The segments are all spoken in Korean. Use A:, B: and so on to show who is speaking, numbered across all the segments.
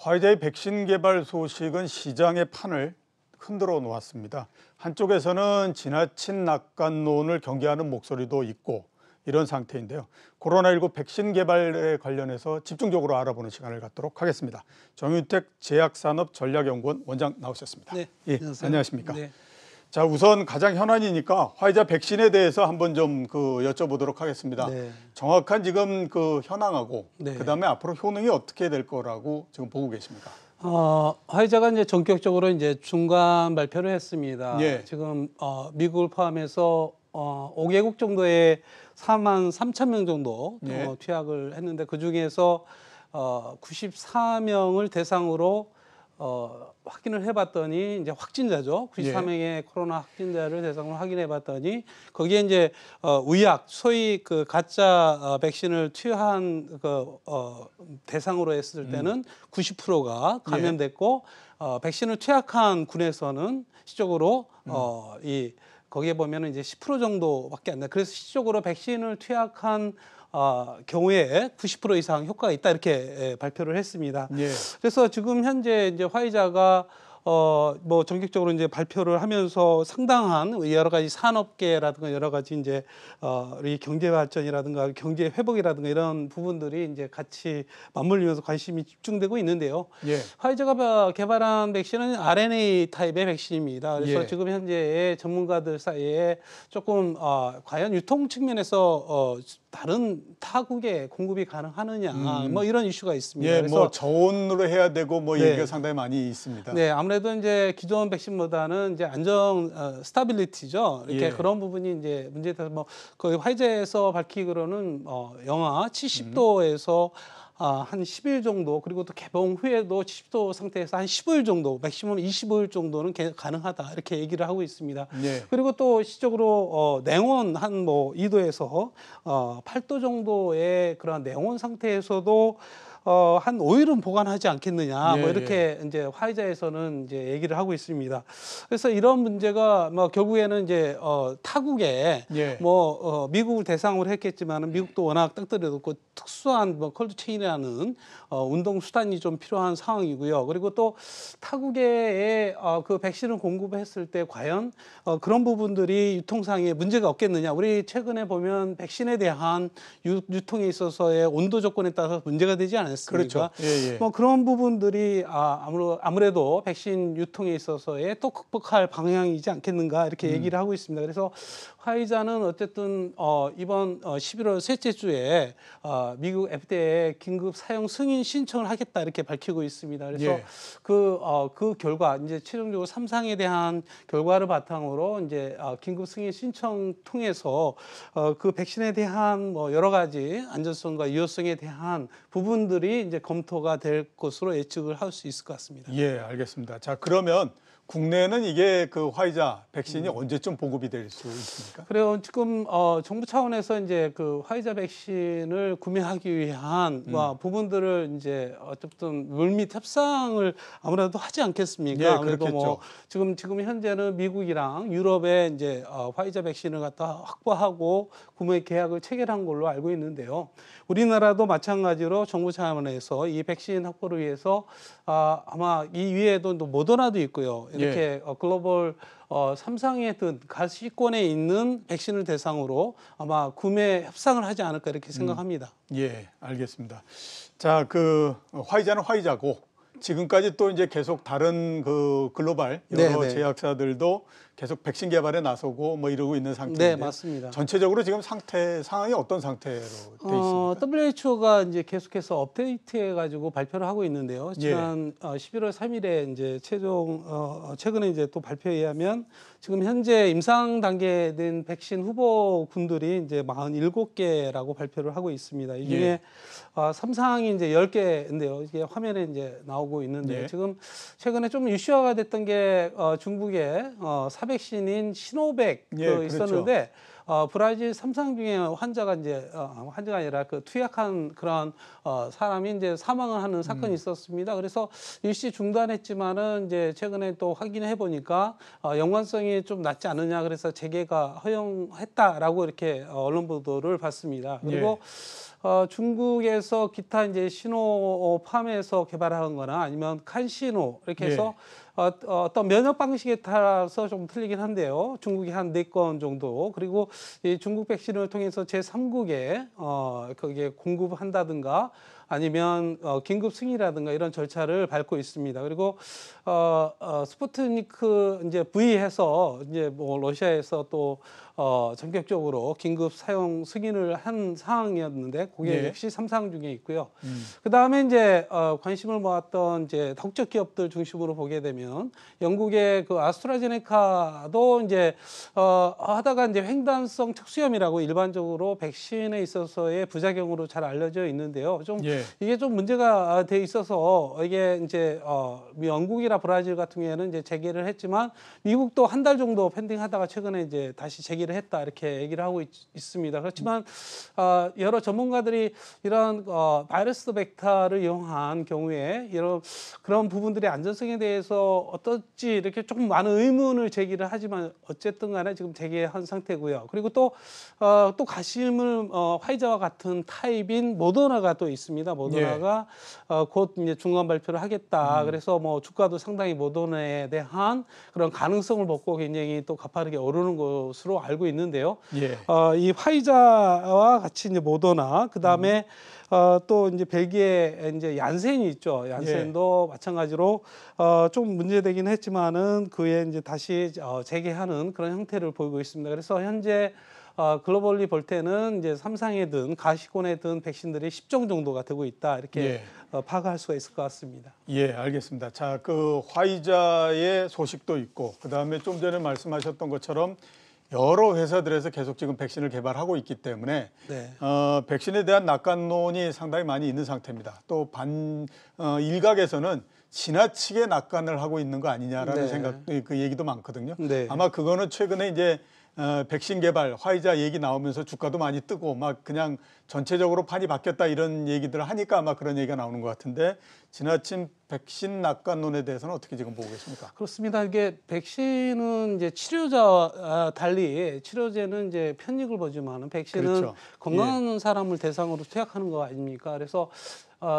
A: 화이자의 백신 개발 소식은 시장의 판을 흔들어 놓았습니다. 한쪽에서는 지나친 낙관론을 경계하는 목소리도 있고 이런 상태인데요. 코로나19 백신 개발에 관련해서 집중적으로 알아보는 시간을 갖도록 하겠습니다. 정윤택 제약산업전략연구원 원장 나오셨습니다.
B: 네,
A: 예,
B: 안녕하세요.
A: 안녕하십니까?
B: 네.
A: 자, 우선 가장 현안이니까 화이자 백신에 대해서 한번 좀 여쭤보도록 하겠습니다.
B: 네.
A: 정확한 지금 현황하고
B: 네.
A: 그다음에 앞으로 효능이 어떻게 될 거라고 지금 보고 계십니까?
B: 화이자가 이제 전격적으로 이제 중간 발표를 했습니다.
A: 예.
B: 지금 미국을 포함해서 5개국 정도의 43,000명 정도
A: 예.
B: 투약을 했는데 그 중에서 94명을 대상으로 확인을 해봤더니 이제 확진자죠. 94명의 코로나 확진자를 대상으로 확인해봤더니 거기에 이제 의약, 소위 그 가짜 백신을 투여한 대상으로 했을 때는 90%가 감염됐고 백신을 투약한 군에서는 시적으로 거기에 보면은 이제 10% 정도밖에 안 돼. 그래서 시적으로 백신을 투약한 경우에 90% 이상 효과가 있다 이렇게 발표를 했습니다.
A: 예.
B: 그래서 지금 현재 이제 화이자가 뭐 전격적으로 이제 발표를 하면서 상당한 여러 가지 산업계라든가 여러 가지 이제 우리 경제 발전이라든가 경제 회복이라든가 이런 부분들이 이제 같이 맞물리면서 관심이 집중되고 있는데요.
A: 예.
B: 화이자가 개발한 백신은 RNA 타입의 백신입니다. 그래서
A: 예.
B: 지금 현재의 전문가들 사이에 조금 과연 유통 측면에서 다른 타국에 공급이 가능하느냐 뭐 이런 이슈가 있습니다.
A: 예,
B: 그래서
A: 뭐 저온으로 해야 되고 뭐
B: 네.
A: 얘기가 상당히 많이 있습니다.
B: 네, 아무래도 이제 기존 백신보다는 이제 안정 스타빌리티죠. 이렇게
A: 예.
B: 그런 부분이 이제 문제돼서 뭐 그 화이자에서 밝히기로는 영하 70도에서 한 10일 정도, 그리고 또 개봉 후에도 70도 상태에서 한 15일 정도, 맥시멈 25일 정도는 가능하다 이렇게 얘기를 하고 있습니다.
A: 예.
B: 그리고 또 시적으로 냉온 한 뭐 2도에서 8도 정도의 그런 냉온 상태에서도 한 5일은 보관하지 않겠느냐,
A: 예,
B: 뭐 이렇게 이제 화이자에서는 이제 얘기를 하고 있습니다. 그래서 이런 문제가 뭐 결국에는 이제 타국에
A: 예.
B: 뭐 미국을 대상으로 했겠지만은 미국도 워낙 땅덩이 높고 특수한 뭐 콜드체인이라는 운동 수단이 좀 필요한 상황이고요. 그리고 또 타국에 그 백신을 공급했을 때 과연 그런 부분들이 유통상에 문제가 없겠느냐. 우리 최근에 보면 백신에 대한 유통에 있어서의 온도 조건에 따라서 문제가 되지 않습니까?
A: 그렇죠. 예, 예.
B: 뭐 그런 부분들이 아무래도 백신 유통에 있어서의 또 극복할 방향이지 않겠는가 이렇게 얘기를 하고 있습니다. 그래서 화이자는 어쨌든 이번 11월 셋째 주에 미국 FDA에 긴급 사용 승인 신청을 하겠다 이렇게 밝히고 있습니다. 그래서
A: 예.
B: 그 결과 이제 최종적으로 3상에 대한 결과를 바탕으로 이제 긴급 승인 신청 통해서 그 백신에 대한 뭐 여러 가지 안전성과 유효성에 대한 부분들이 이제 검토가 될 것으로 예측을 할 수 있을 것 같습니다.
A: 예, 알겠습니다. 자, 그러면 국내는 이게 그 화이자 백신이 언제쯤 보급이 될 수 있습니까?
B: 그래요. 지금 정부 차원에서 이제 그 화이자 백신을 구매하기 위한 부분들을 이제 어쨌든 물밑 협상을 아무래도 하지 않겠습니까?
A: 예,
B: 아무래도
A: 그렇겠죠.
B: 뭐 지금 현재는 미국이랑 유럽에 이제 화이자 백신을 갖다 확보하고 구매 계약을 체결한 걸로 알고 있는데요. 우리나라도 마찬가지로 정부 차원에서 이 백신 확보를 위해서 아마 이 위에도 또 모더나도 있고요. 이렇게 글로벌 3상에 든 가시권에 있는 백신을 대상으로 아마 구매 협상을 하지 않을까 이렇게 생각합니다.
A: 예, 알겠습니다. 자, 그 화이자는 화이자고 지금까지 또 이제 계속 다른 그 글로벌 여러
B: 네.
A: 제약사들도 계속 백신 개발에 나서고 뭐 이러고 있는 상태인데
B: 네, 맞습니다.
A: 전체적으로 지금 상황이 어떤 상태로 돼 있습니까?
B: WHO가 이제 계속해서 업데이트해가지고 발표를 하고 있는데요. 지난 11월 3일에 이제 최근에 이제 또 발표에 의하면 지금 현재 임상 단계에 된 백신 후보군들이 이제 47개라고 발표를 하고 있습니다. 이 중에 3상이 이제 10개인데요. 이게 화면에 이제 나오고 있는데 지금 최근에 좀 이슈화가 됐던 게 중국의 사백신인 시노백
A: 그렇죠.
B: 있었는데 브라질 삼상 중에 환자가 이제 환자가 아니라 그 투약한 그런 사람이 이제 사망을 하는 사건이 있었습니다. 그래서 일시 중단했지만은 이제 최근에 또 확인해 보니까 연관성이 좀 낮지 않느냐 그래서 재개가 허용했다라고 이렇게 언론 보도를 봤습니다. 그리고 중국에서 기타 이제 시노팜에서 개발한 거나 아니면 칸시노 이렇게 해서 어떤 면역 방식에 따라서 좀 틀리긴 한데요. 중국이 한 4건 정도 그리고 이 중국 백신을 통해서 제3국에 거기에 공급한다든가 아니면 긴급 승인이라든가 이런 절차를 밟고 있습니다. 그리고 스푸트니크 이제 V 해서 이제 뭐 러시아에서 또 전격적으로 긴급 사용 승인을 한 상황이었는데 그게 역시 삼상 중에 있고요. 그 다음에 이제 관심을 모았던 이제 다국적 기업들 중심으로 보게 되면 영국의 그 아스트라제네카도 이제 하다가 이제 횡단성 특수염이라고 일반적으로 백신에 있어서의 부작용으로 잘 알려져 있는데요. 좀 이게 좀 문제가 돼 있어서 이게 이제 영국이나 브라질 같은 경우에는 이제 재개를 했지만 미국도 한 달 정도 펜딩하다가 최근에 이제 다시 재개를 했다 이렇게 얘기를 하고 있습니다. 그렇지만 여러 전문가들이 이런 바이러스 벡터를 이용한 경우에 이런 그런 부분들의 안전성에 대해서 어떨지 이렇게 조금 많은 의문을 제기를 하지만 어쨌든 간에 지금 재개한 상태고요. 그리고 또 가심을 화이자와 같은 타입인 모더나가 또 있습니다. 모더나가 곧 이제 중간 발표를 하겠다. 그래서 뭐 주가도 상당히 모더나에 대한 그런 가능성을 먹고 굉장히 또 가파르게 오르는 것으로 알고 있는데요. 이 화이자와 같이 이제 모더나 그다음에 또 이제 벨기에 이제 얀센이 있죠. 얀센도 마찬가지로 좀 문제되긴 했지만은 그에 이제 다시 재개하는 그런 형태를 보이고 있습니다. 그래서 현재 글로벌리 볼 때는 이제 삼상에 든 가시권에 든 백신들이 10종 정도가 되고 있다 이렇게 파악할 수가 있을 것 같습니다.
A: 예, 알겠습니다. 자, 그 화이자의 소식도 있고 그다음에 좀 전에 말씀하셨던 것처럼 여러 회사들에서 계속 지금 백신을 개발하고 있기 때문에 백신에 대한 낙관론이 상당히 많이 있는 상태입니다. 또 일각에서는 지나치게 낙관을 하고 있는 거 아니냐라는 생각, 그 얘기도 많거든요. 아마 그거는 최근에 이제 백신 개발, 화이자 얘기 나오면서 주가도 많이 뜨고 막 그냥 전체적으로 판이 바뀌었다 이런 얘기들을 하니까 아마 그런 얘기가 나오는 것 같은데 지나친 백신 낙관론에 대해서는 어떻게 지금 보고 계십니까?
B: 그렇습니다. 이게 백신은 이제 치료자와 달리 치료제는 이제 편익을 보지만 백신은 건강한 사람을 대상으로 투약하는 거 아닙니까? 그래서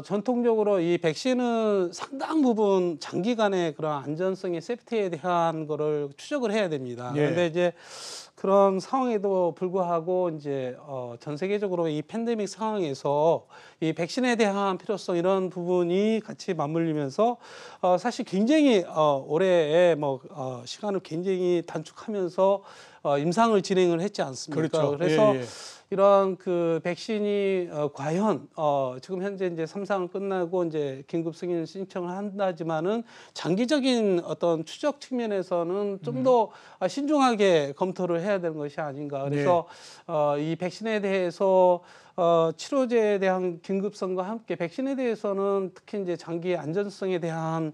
B: 전통적으로 이 백신은 상당 부분 장기간의 그런 안전성의 세프티에 대한 거를 추적을 해야 됩니다. 그런데 이제 그런 상황에도 불구하고 이제 전 세계적으로 이 팬데믹 상황에서 이 백신에 대한 필요성 이런 부분이 같이 맞물리면서 사실 굉장히 올해에 뭐 시간을 굉장히 단축하면서 임상을 진행을 했지 않습니까? 그래서 이런 그 백신이 과연 지금 현재 이제 3상을 끝나고 이제 긴급 승인 신청을 한다지만은 장기적인 어떤 추적 측면에서는 좀 더 신중하게 검토를 해야 되는 것이 아닌가. 그래서 이 백신에 대해서 치료제에 대한 긴급성과 함께 백신에 대해서는 특히 이제 장기 안전성에 대한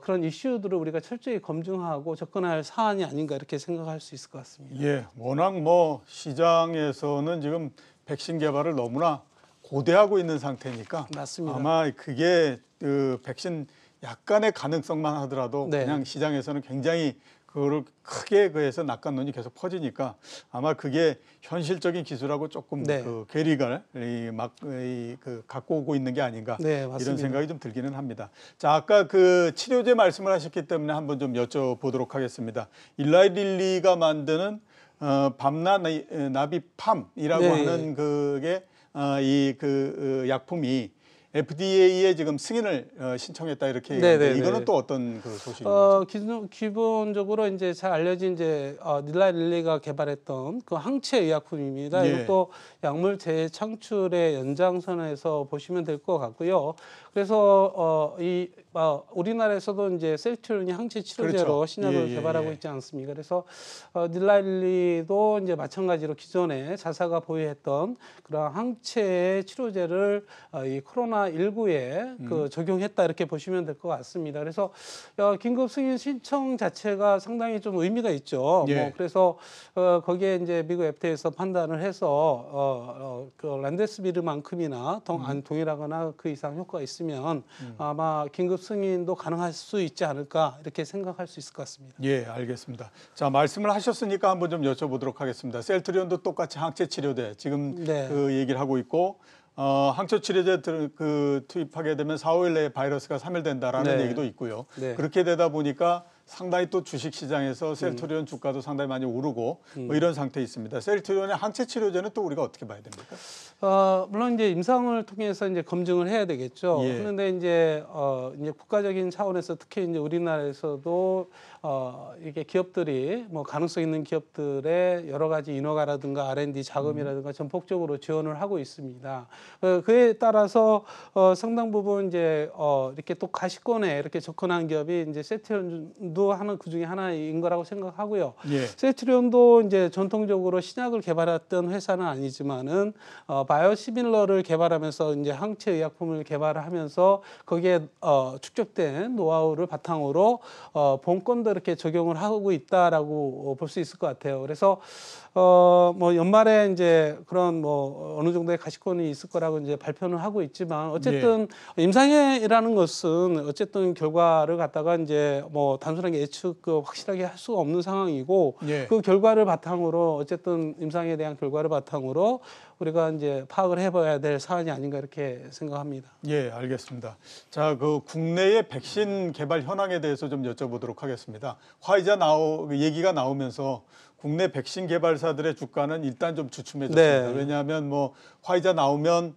B: 그런 이슈들을 우리가 철저히 검증하고 접근할 사안이 아닌가 이렇게 생각할 수 있을 것 같습니다.
A: 예, 워낙 뭐 시장에서는 지금 백신 개발을 너무나 고대하고 있는 상태니까
B: 맞습니다.
A: 아마 그게 그 백신 약간의 가능성만 하더라도 그냥 시장에서는 굉장히 그거를 크게 그해서 낙관론이 계속 퍼지니까 아마 그게 현실적인 기술하고 조금 그 괴리가 그 갖고 오고 있는 게 아닌가 이런 생각이 좀 들기는 합니다. 자, 아까 그 치료제 말씀을 하셨기 때문에 한번 좀 여쭤보도록 하겠습니다. 일라이 릴리가 만드는 밤나비팜이라고 하는 그게 이 그 약품이 FDA에 지금 승인을 신청했다 이렇게 얘기하는데 이거는 또 어떤 그 소식인가요?
B: 기본적으로 이제 잘 알려진 이제 일라이 릴리가 개발했던 그 항체 의약품입니다. 이것도 약물 재창출의 연장선에서 보시면 될 것 같고요. 그래서 이 우리나라에서도 이제 셀트리온이 항체 치료제로
A: 그렇죠.
B: 신약을
A: 예, 예,
B: 개발하고
A: 예.
B: 있지 않습니까? 그래서 닐라릴리도 이제 마찬가지로 기존에 자사가 보유했던 그런 항체 치료제를 이 코로나 19에 그 적용했다 이렇게 보시면 될 것 같습니다. 그래서 긴급 승인 신청 자체가 상당히 좀 의미가 있죠.
A: 예.
B: 뭐 그래서 거기에 이제 미국 FDA에서 판단을 해서 그 란데스비르만큼이나 동일하거나 그 이상 효과가 있으면 아마 긴급 승인도 가능할 수 있지 않을까 이렇게 생각할 수 있을 것 같습니다.
A: 예, 알겠습니다. 자, 말씀을 하셨으니까 한번 좀 여쭤보도록 하겠습니다. 셀트리온도 똑같이 항체 치료제 지금
B: 네.
A: 그 얘기를 하고 있고 항체 치료제 그 투입하게 되면 4, 5일 내에 바이러스가 사멸된다라는
B: 네.
A: 얘기도 있고요.
B: 네.
A: 그렇게 되다 보니까 상당히 또 주식 시장에서 셀트리온 주가도 상당히 많이 오르고 뭐 이런 상태에 있습니다. 셀트리온의 항체 치료제는 또 우리가 어떻게 봐야 됩니까?
B: 물론 이제 임상을 통해서 이제 검증을 해야 되겠죠.
A: 예.
B: 그런데 이제 국가적인 차원에서 특히 이제 우리나라에서도 이게 기업들이 뭐 가능성 있는 기업들의 여러 가지 인허가라든가 R&D 자금이라든가 전폭적으로 지원을 하고 있습니다. 그에 따라서 상당 부분 이제 이렇게 또 가시권에 이렇게 접근한 기업이 이제 셀트리온도 하는 그 중에 하나인 거라고 생각하고요.
A: 예.
B: 셀트리온도 이제 전통적으로 신약을 개발했던 회사는 아니지만은 바이오시밀러를 개발하면서 이제 항체 의약품을 개발하면서 거기에 축적된 노하우를 바탕으로 본건도 이렇게 적용을 하고 있다라고 볼 수 있을 것 같아요. 그래서 뭐 연말에 이제 그런 뭐 어느 정도의 가시권이 있을 거라고 이제 발표는 하고 있지만 어쨌든 임상이라는 것은 어쨌든 결과를 갖다가 이제 뭐 단순하게 예측 확실하게 할 수가 없는 상황이고
A: 예.
B: 그 결과를 바탕으로 어쨌든 임상에 대한 결과를 바탕으로 우리가 이제 파악을 해봐야 될 사안이 아닌가 이렇게 생각합니다.
A: 예, 알겠습니다. 자, 그 국내의 백신 개발 현황에 대해서 좀 여쭤보도록 하겠습니다. 화이자 얘기가 나오면서 국내 백신 개발사들의 주가는 일단 좀 주춤해졌습니다.
B: 네.
A: 왜냐하면 뭐 화이자 나오면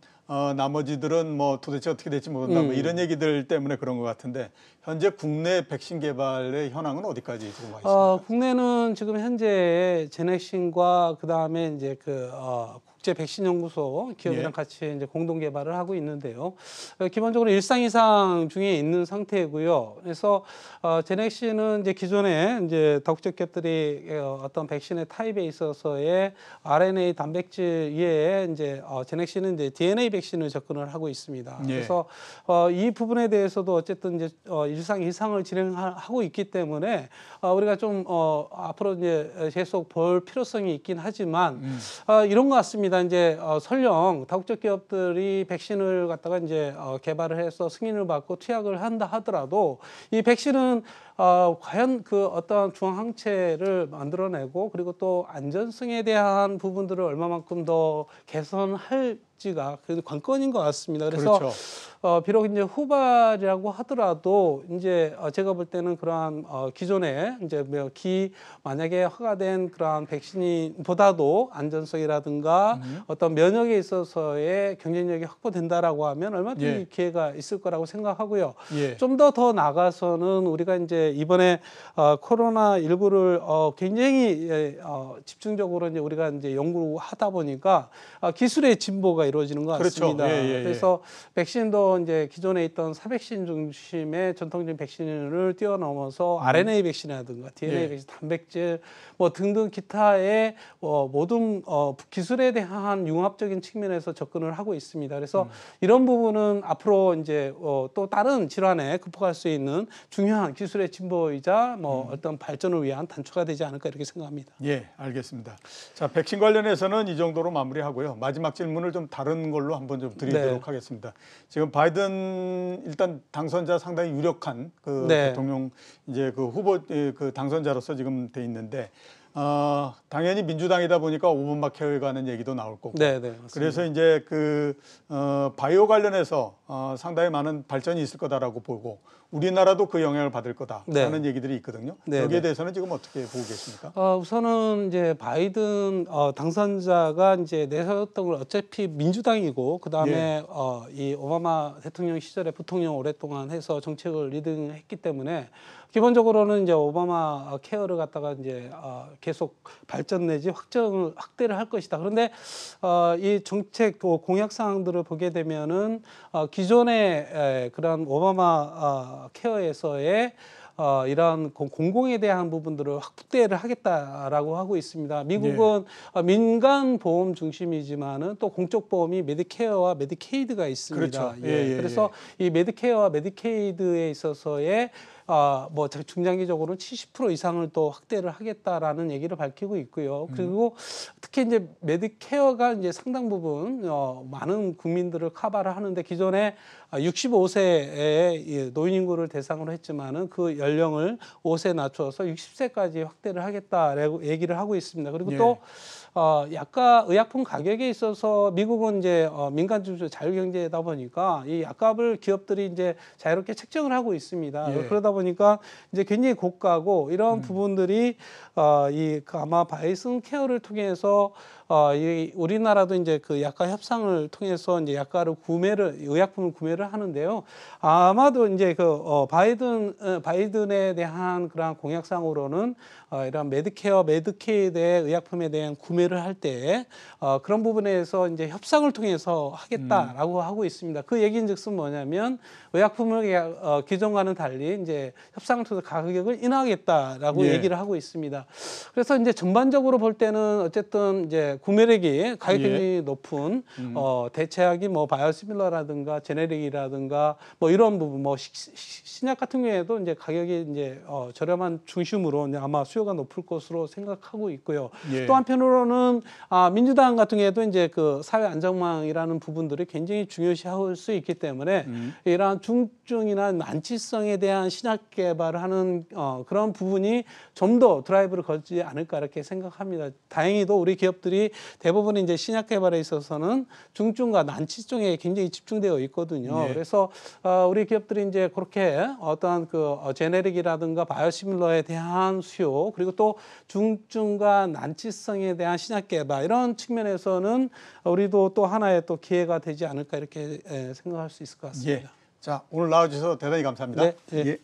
A: 나머지들은 뭐 도대체 어떻게 될지 모른다 뭐 이런 얘기들 때문에 그런 것 같은데 현재 국내 백신 개발의 현황은 어디까지 지금 와 있습니까?
B: 국내는 지금 현재 제넥신과 그 다음에 이제 국제 백신 연구소 기업이랑
A: 예.
B: 같이 이제 공동 개발을 하고 있는데요. 기본적으로 일상 이상 중에 있는 상태고요. 그래서 제넥신은 이제 기존에 이제 다국적 기업들이 어떤 백신의 타입에 있어서의 RNA 단백질 이외에 이제 제넥신은 이제 DNA 백신을 접근을 하고 있습니다.
A: 예.
B: 그래서 이 부분에 대해서도 어쨌든 이제 일상 이상을 진행하고 있기 때문에 우리가 좀 앞으로 이제 계속 볼 필요성이 있긴 하지만 이런 것 같습니다. 이제 설령 다국적 기업들이 백신을 갖다가 이제 개발을 해서 승인을 받고 투약을 한다 하더라도 이 백신은 과연 그 어떤 중앙 항체를 만들어내고 그리고 또 안전성에 대한 부분들을 얼마만큼 더 개선할지가 그 관건인 것 같습니다. 그래서
A: 그렇죠.
B: 비록 이제 후발이라고 하더라도 이제 제가 볼 때는 그러한 기존에 이제 만약에 허가된 그러한 백신보다도 안전성이라든가 어떤 면역에 있어서의 경쟁력이 확보된다라고 하면 얼마든지
A: 예.
B: 기회가 있을 거라고 생각하고요.
A: 예.
B: 좀 더 나가서는 우리가 이제 이번에 코로나 19를 굉장히 집중적으로 이제 우리가 이제 연구하다 보니까 기술의 진보가 이루어지는 것
A: 그렇죠.
B: 같습니다.
A: 예.
B: 그래서 백신도 이제 기존에 있던 사백신 중심의 전통적인 백신을 뛰어넘어서 RNA 백신이라든가 DNA
A: 예.
B: 백신, 단백질 뭐 등등 기타의 모든 기술에 대한 융합적인 측면에서 접근을 하고 있습니다. 그래서 이런 부분은 앞으로 이제 또 다른 질환에 극복할 수 있는 중요한 기술의 진보이자 뭐 어떤 발전을 위한 단초가 되지 않을까 이렇게 생각합니다.
A: 예, 알겠습니다. 자, 백신 관련해서는 이 정도로 마무리하고요. 마지막 질문을 좀 다른 걸로 한번 좀 드리도록 하겠습니다. 지금 바이든 일단 당선자 상당히 유력한 그 대통령 이제 그 후보 그 당선자로서 지금 돼 있는데 당연히 민주당이다 보니까 오바마케어에 관한 얘기도 나올 거고.
B: 맞습니다.
A: 그래서 이제 그 바이오 관련해서 상당히 많은 발전이 있을 거다라고 보고 우리나라도 그 영향을 받을 거다라는 얘기들이 있거든요. 여기에 대해서는 지금 어떻게 보고 계십니까?
B: 우선은 이제 바이든 당선자가 이제 내세웠던 걸 어차피 민주당이고 그 다음에 이 오바마 대통령 시절에 부통령 오랫동안 해서 정책을 리딩했기 때문에 기본적으로는 이제 오바마 케어를 갖다가 이제 계속 발전 내지 확대를 할 것이다. 그런데 이 정책 공약 사항들을 보게 되면은 기존의 그런 오바마 케어에서의 이러한 공공에 대한 부분들을 확대를 하겠다라고 하고 있습니다. 미국은 민간 보험 중심이지만은 또 공적 보험이 메디케어와 메디케이드가 있습니다.
A: 그렇죠. 예, 예,
B: 그래서 이 메디케어와 메디케이드에 있어서의 뭐 중장기적으로는 70% 이상을 또 확대를 하겠다라는 얘기를 밝히고 있고요. 그리고 특히 이제 메디케어가 이제 상당 부분 많은 국민들을 커버를 하는데 기존에 65세의 노인 인구를 대상으로 했지만은 그 연령을 5세 낮춰서 60세까지 확대를 하겠다라고 얘기를 하고 있습니다. 그리고 또 약가 의약품 가격에 있어서 미국은 이제 민간 중심 자유경제다 보니까 이 약값을 기업들이 이제 자유롭게 책정을 하고 있습니다. 그러다 보니까 이제 굉장히 고가고 이런 부분들이 아마 바이슨 케어를 통해서 이 우리나라도 이제 그 약가 협상을 통해서 이제 약가를 의약품을 구매를 하는데요. 아마도 이제 그 바이든에 대한 그런 공약상으로는 이런 메디케어, 메디케이드의 의약품에 대한 구매를 할 때 그런 부분에서 이제 협상을 통해서 하겠다라고 하고 있습니다. 그 얘기인즉슨 뭐냐면 의약품을 기존과는 달리 이제 협상을 통해서 가격을 인하하겠다라고 얘기를 하고 있습니다. 그래서 이제 전반적으로 볼 때는 어쨌든 이제 구매력이 가격이 굉장히 높은 대체약이 뭐 바이오시밀러라든가 제네릭이라든가 뭐 이런 부분 뭐 신약 같은 경우에도 이제 가격이 이제 저렴한 중심으로 이제 아마 수요가 높을 것으로 생각하고 있고요. 또 한편으로는 민주당 같은 경우에도 이제 그 사회 안전망이라는 부분들이 굉장히 중요시할 수 있기 때문에 이러한 중증이나 난치성에 대한 신약 개발을 하는 그런 부분이 좀 더 드라이브를 걸지 않을까 이렇게 생각합니다. 다행히도 우리 기업들이 대부분 이제 신약 개발에 있어서는 중증과 난치성에 굉장히 집중되어 있거든요. 그래서 우리 기업들이 이제 그렇게 어떠한 그 제네릭이라든가 바이오시밀러에 대한 수요 그리고 또 중증과 난치성에 대한 신약 개발 이런 측면에서는 우리도 또 하나의 또 기회가 되지 않을까 이렇게 생각할 수 있을 것 같습니다.
A: 자, 오늘 나와주셔서 대단히 감사합니다.
B: 네.